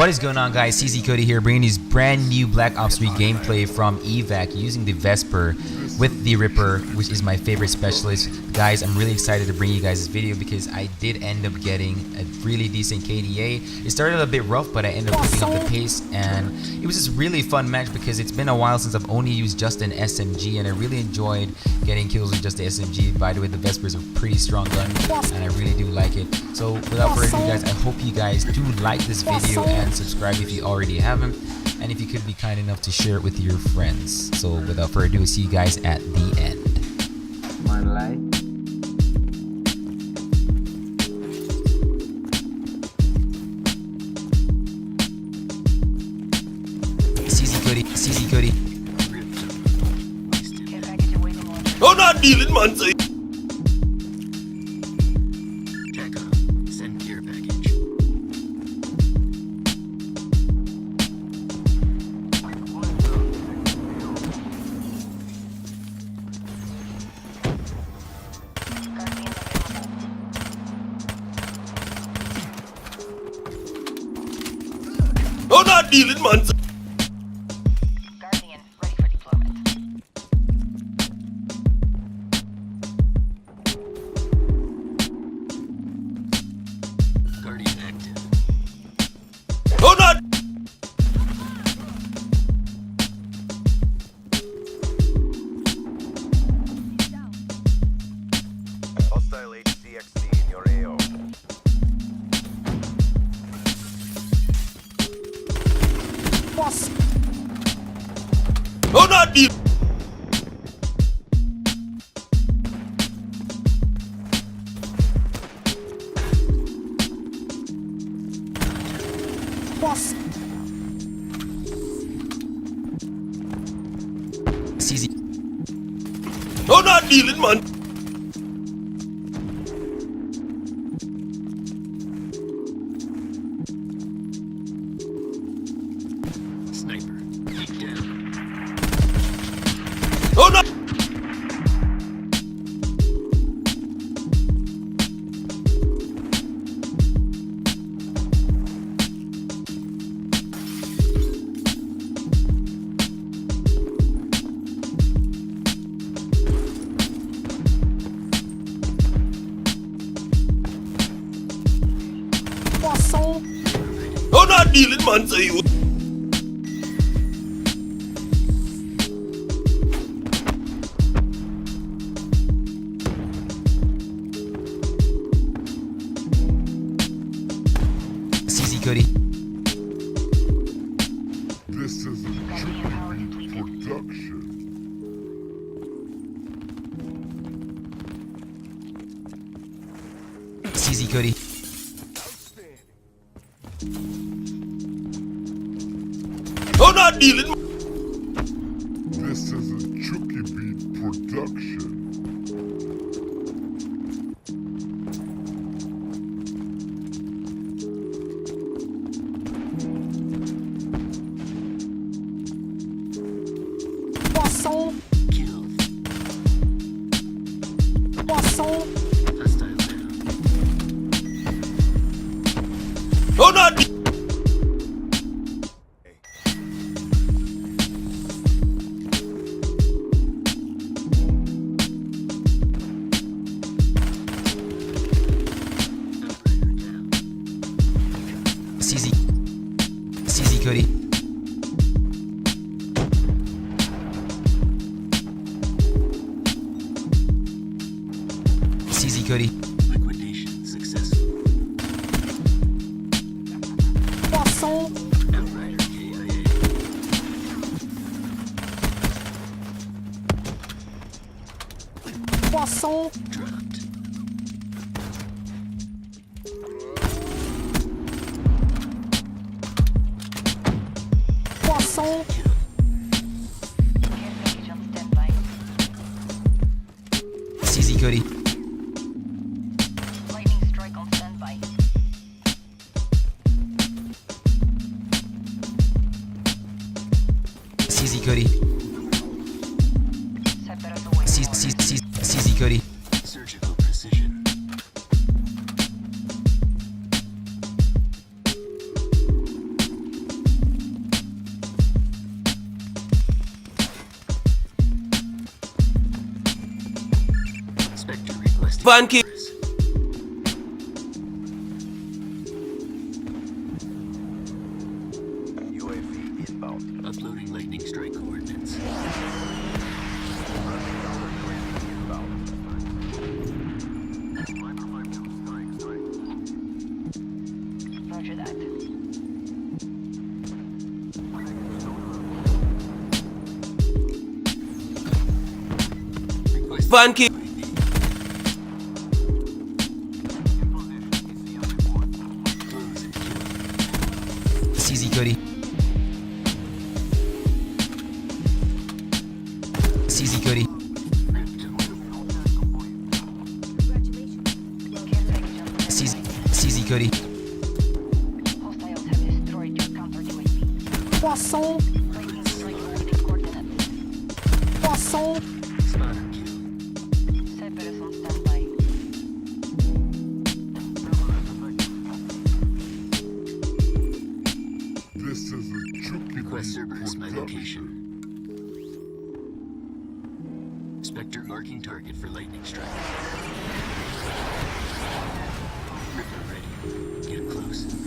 What is going on, guys? CZ Cody here, bringing you brand new Black Ops 3 gameplay from evac using the Vesper with the Ripper, which is my favorite specialist. Guys, I'm really excited to bring you guys this video because I did end up getting a really decent KDA. It started a bit rough, but I ended up picking up the pace, and it was just really fun match because it's been a while since I've only used just an SMG, and I really enjoyed getting kills with just the SMG. By the way, the Vesper is a pretty strong gun, and I really do like it. So without further ado, guys, I hope you guys do like this video and subscribe if you already haven't, and if you could be kind enough to share it with your friends. So without further ado, see you guys at the end. CZ Cody. I'm not dealing, man. Say. Send care package. I'm not dealing, man. Say. Guardian, ready for deployment. Guardian active. I'm not. Hostile HCXD in your AO. I'm not dealing. CZ. I'm not dealing, man. Sniper. Keep down. I'm not. I'm not dealing, man. Say you. CZ Cody. This is a Chicken production. CZ Cody. I'm not dealing. This is a Chucky Beat production. Killed. Hostile down. I'm not. De- CZ Cody. CZ Cody. Liquidation successful. Outrider KIA. Dropped. Kill. Care package on standby. CZ Cody. Lightning strike on standby. CZ Cody. Cerberus away. CZ Cody. Surgical precision. Van King. UAV inbound. Uploading lightning strike coordinates. Roger that. Request Van King. close and kill. CZ Cody. CZ Cody. Care package on standby. CZ Cody. Hostiles have destroyed your counter UAV. Poisson, Breaking strike awaiting coordinates. poisson. Spotter kill. Cerberus on standby. This is a Chucky Request Cerberus my production. location. Spectre marking target for lightning strike. Ripper ready. Get close and